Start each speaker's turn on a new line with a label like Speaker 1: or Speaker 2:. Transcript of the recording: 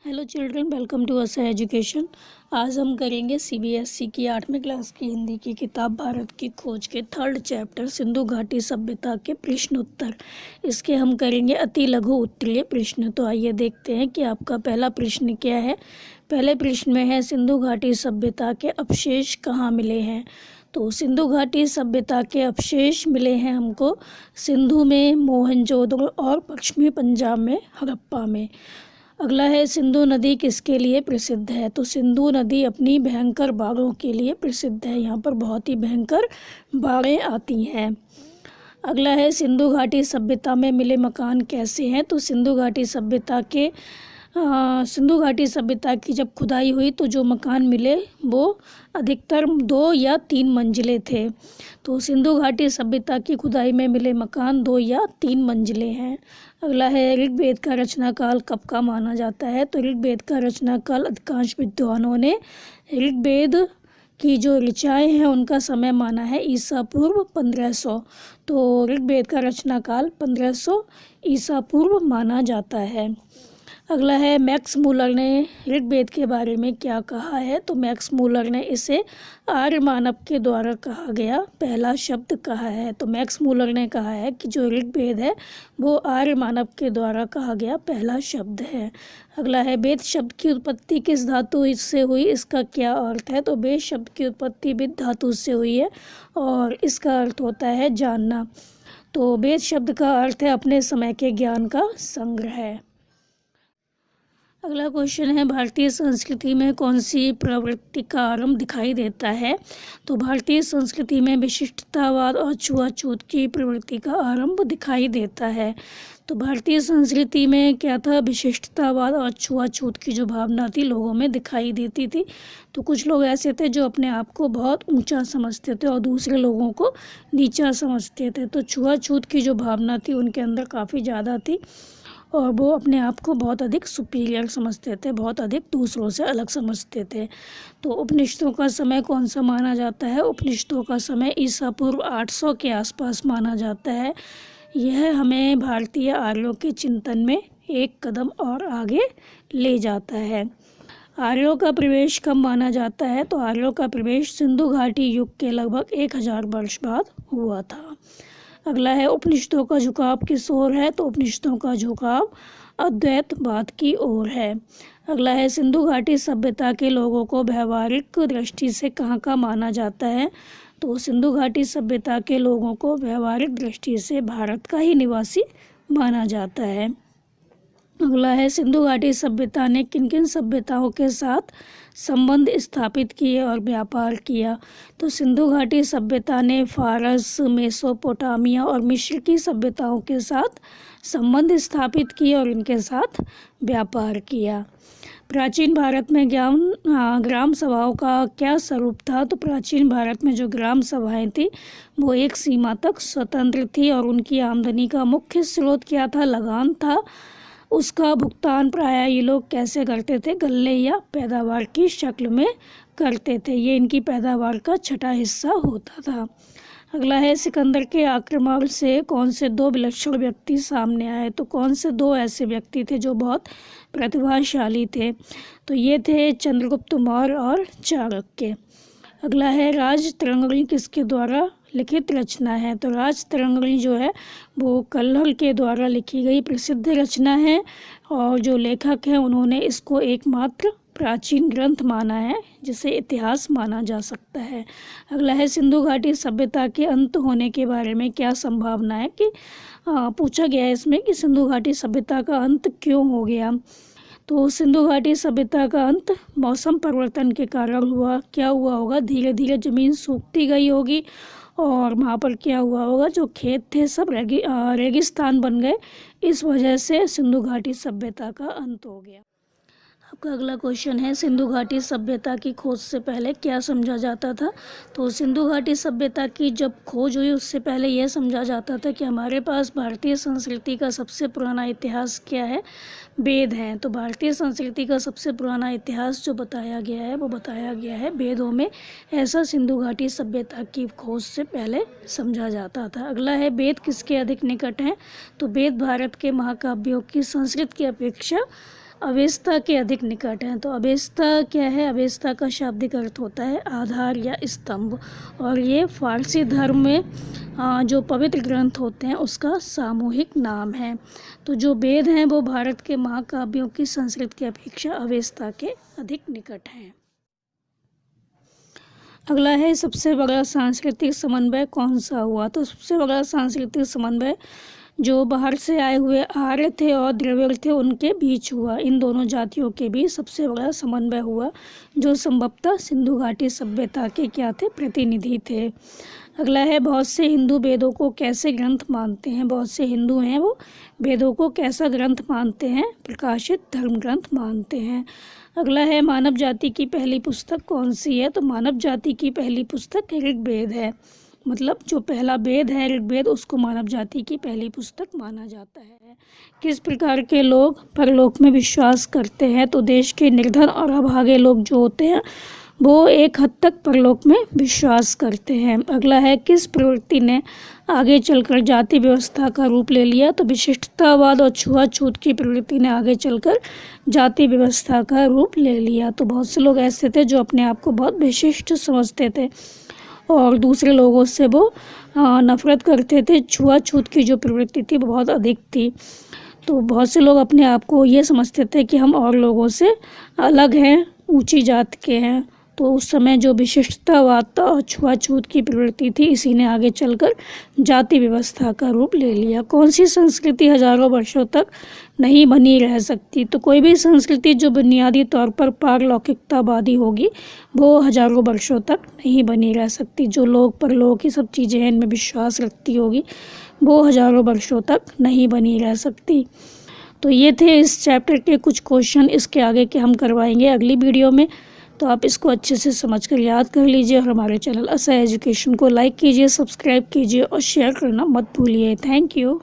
Speaker 1: Hello children, welcome to असा education. आज हम करेंगे सीबीएसई की 8वीं क्लास की हिंदी की किताब भारत की खोज के 3rd चैप्टर सिंधु घाटी सभ्यता के प्रश्न उत्तर। इसके हम करेंगे अति लघु उत्तरीय प्रश्न। तो आइए देखते हैं कि आपका पहला प्रश्न क्या है। पहले प्रश्न में है सिंधु घाटी सभ्यता के अवशेष कहाँ मिले हैं। तो सिंधु घाटी सभ्यता के अवशेष मिले हैं हमको सिंधु में, मोहनजोदड़ो और पश्चिमी पंजाब में हड़प्पा में। अगला है सिंधु नदी किसके लिए प्रसिद्ध है। तो सिंधु नदी अपनी भयंकर बाढ़ों के लिए प्रसिद्ध है। यहाँ पर बहुत ही भयंकर बाढ़ें आती हैं। अगला है सिंधु घाटी सभ्यता में मिले मकान कैसे हैं। तो सिंधु घाटी सभ्यता की जब खुदाई हुई तो जो मकान मिले वो अधिकतर 2 या 3 मंजिले थे। तो सिंधु घाटी सभ्यता की खुदाई में मिले मकान 2 या 3 मंजिले हैं। अगला है ऋग्वेद का रचना काल कब का माना जाता है। तो ऋग्वेद का रचना काल अधिकांश विद्वानों ने ऋग्वेद की जो ऋचाएँ हैं उनका समय माना है ईसा पूर्व 1500। तो ऋग्वेद का रचना काल 1500 ईसा पूर्व माना जाता है। अगला है मैक्स मूलर ने ऋग्वेद के बारे में क्या कहा है। तो मैक्स मूलर ने इसे आर्य मानव के द्वारा कहा गया पहला शब्द कहा है। तो मैक्स मूलर ने कहा है कि जो ऋग्वेद है वो आर्य मानव के द्वारा कहा गया पहला शब्द है। अगला है वेद शब्द की उत्पत्ति किस धातु से हुई, इसका क्या अर्थ है। तो वेद शब्द की उत्पत्ति विद धातु से हुई है और इसका अर्थ होता है जानना। तो वेद शब्द का अर्थ है अपने समय के ज्ञान का संग्रह है। अगला क्वेश्चन है भारतीय संस्कृति में कौन सी प्रवृत्ति का आरंभ दिखाई देता है। तो भारतीय संस्कृति में विशिष्टतावाद और छुआछूत की प्रवृत्ति का आरंभ दिखाई देता है। तो भारतीय संस्कृति में क्या था, विशिष्टतावाद और छुआछूत की जो भावना थी लोगों में दिखाई देती थी। तो कुछ लोग ऐसे थे जो अपने आप को बहुत ऊंचा समझते थे और दूसरे लोगों को नीचा समझते थे। तो छुआछूत की जो भावना थी उनके अंदर काफ़ी ज़्यादा थी और वो अपने आप को बहुत अधिक सुपीरियर समझते थे, बहुत अधिक दूसरों से अलग समझते थे। तो उपनिषदों का समय कौन सा माना जाता है। उपनिषदों का समय ईसा पूर्व 800 के आसपास माना जाता है। यह हमें भारतीय आर्यों के चिंतन में एक कदम और आगे ले जाता है। आर्यों का प्रवेश कब माना जाता है। तो आर्यों का प्रवेश सिंधु घाटी युग के लगभग 1000 वर्ष बाद हुआ था। अगला है उपनिषदों का झुकाव किस ओर है। तो उपनिषदों का झुकाव अद्वैतवाद की ओर है। अगला है सिंधु घाटी सभ्यता के लोगों को व्यवहारिक दृष्टि से कहाँ का माना जाता है। तो सिंधु घाटी सभ्यता के लोगों को व्यवहारिक दृष्टि से भारत का ही निवासी माना जाता है। अगला है सिंधु घाटी सभ्यता ने किन किन सभ्यताओं के साथ संबंध स्थापित किए और व्यापार किया। तो सिंधु घाटी सभ्यता ने फारस, मेसोपोटामिया और मिस्र की सभ्यताओं के साथ संबंध स्थापित किए और इनके साथ व्यापार किया। प्राचीन भारत में ग्राम सभाओं का क्या स्वरूप था। तो प्राचीन भारत में जो ग्राम सभाएं थी वो एक सीमा तक स्वतंत्र थी और उनकी आमदनी का मुख्य स्रोत क्या था, लगान था। उसका भुगतान प्रायः ये लोग कैसे करते थे, गल्ले या पैदावार की शक्ल में करते थे। ये इनकी पैदावार का छठा हिस्सा होता था। अगला है सिकंदर के आक्रमण से कौन से 2 विलक्षण व्यक्ति सामने आए। तो कौन से 2 ऐसे व्यक्ति थे जो बहुत प्रतिभाशाली थे। तो ये थे चंद्रगुप्त मौर्य और चाणक्य। अगला है राजतरंगिणी किसके द्वारा लिखित रचना है। तो राजतरंगिणी जो है वो कल्हड़ के द्वारा लिखी गई प्रसिद्ध रचना है और जो लेखक हैं उन्होंने इसको एकमात्र प्राचीन ग्रंथ माना है जिसे इतिहास माना जा सकता है। अगला है सिंधु घाटी सभ्यता के अंत होने के बारे में क्या संभावना है कि पूछा गया है इसमें कि सिंधु घाटी सभ्यता का अंत क्यों हो गया। तो सिंधु घाटी सभ्यता का अंत मौसम परिवर्तन के कारण हुआ। क्या हुआ होगा, धीरे धीरे ज़मीन सूखती गई होगी और वहाँ पर क्या हुआ होगा, जो खेत थे सब रेगिस्तान बन गए। इस वजह से सिंधु घाटी सभ्यता का अंत हो गया। आपका अगला क्वेश्चन है सिंधु घाटी सभ्यता की खोज से पहले क्या समझा जाता था। तो सिंधु घाटी सभ्यता की जब खोज हुई उससे पहले यह समझा जाता था कि हमारे पास भारतीय संस्कृति का सबसे पुराना इतिहास क्या है, वेद हैं। तो भारतीय संस्कृति का सबसे पुराना इतिहास जो बताया गया है वो बताया गया है वेदों में। ऐसा सिंधु घाटी सभ्यता की खोज से पहले समझा जाता था। अगला है वेद किसके अधिक निकट हैं। तो वेद भारत के महाकाव्यों की संस्कृत की अपेक्षा अवेस्ता के अधिक निकट हैं। तो अवेस्ता क्या है? अवेस्ता का शाब्दिक अर्थ होता है आधार या स्तंभ, और ये फारसी धर्म में जो पवित्र ग्रंथ होते हैं उसका सामूहिक नाम है। तो जो वेद हैं वो भारत के महाकाव्यों की संस्कृत की अपेक्षा अवेस्ता के अधिक निकट हैं। अगला है सबसे बड़ा सांस्कृतिक समन्वय कौन सा हुआ? तो सबसे बड़ा सांस्कृतिक समन्वय जो बाहर से आए हुए आर्य थे और द्रविड़ थे उनके बीच हुआ। इन दोनों जातियों के बीच सबसे बड़ा समन्वय हुआ, जो संभवतः सिंधु घाटी सभ्यता के क्या थे? प्रतिनिधि थे। अगला है बहुत से हिंदू वेदों को कैसे ग्रंथ मानते हैं? बहुत से हिंदू हैं वो वेदों को कैसा ग्रंथ मानते हैं? प्रकाशित धर्म ग्रंथ मानते हैं। अगला है मानव जाति की पहली पुस्तक कौन सी है? तो मानव जाति की पहली पुस्तक ऋग्वेद है। मतलब जो पहला वेद है ऋग्वेद, उसको मानव जाति की पहली पुस्तक माना जाता है। किस प्रकार के लोग परलोक में विश्वास करते हैं? तो देश के निर्धन और अभागे लोग जो होते हैं वो एक हद तक परलोक में विश्वास करते हैं। अगला है किस प्रवृत्ति ने आगे चलकर जाति व्यवस्था का रूप ले लिया? तो विशिष्टतावाद और छुआछूत की प्रवृत्ति ने आगे चलकर जाति व्यवस्था का रूप ले लिया। तो बहुत से लोग ऐसे थे जो अपने आप को बहुत विशिष्ट समझते थे और दूसरे लोगों से वो नफरत करते थे। छुआछूत की जो प्रवृत्ति थी वो बहुत अधिक थी। तो बहुत से लोग अपने आप को ये समझते थे कि हम और लोगों से अलग हैं, ऊंची जात के हैं। तो उस समय जो विशिष्टतावाद और छुआछूत की प्रवृत्ति थी, इसी ने आगे चलकर जाति व्यवस्था का रूप ले लिया। कौन सी संस्कृति हजारों वर्षों तक नहीं बनी रह सकती? तो कोई भी संस्कृति जो बुनियादी तौर पर पारलौकिकतावादी होगी वो हजारों वर्षों तक नहीं बनी रह सकती। जो लोग परलोक की सब चीज़ें हैं इनमें विश्वास रखती होगी वो हजारों वर्षों तक नहीं बनी रह सकती। तो ये थे इस चैप्टर के कुछ क्वेश्चन। इसके आगे के हम करवाएंगे अगली वीडियो में। तो आप इसको अच्छे से समझकर याद कर लीजिए और हमारे चैनल असह एजुकेशन को लाइक कीजिए, सब्सक्राइब कीजिए और शेयर करना मत भूलिए। Thank you.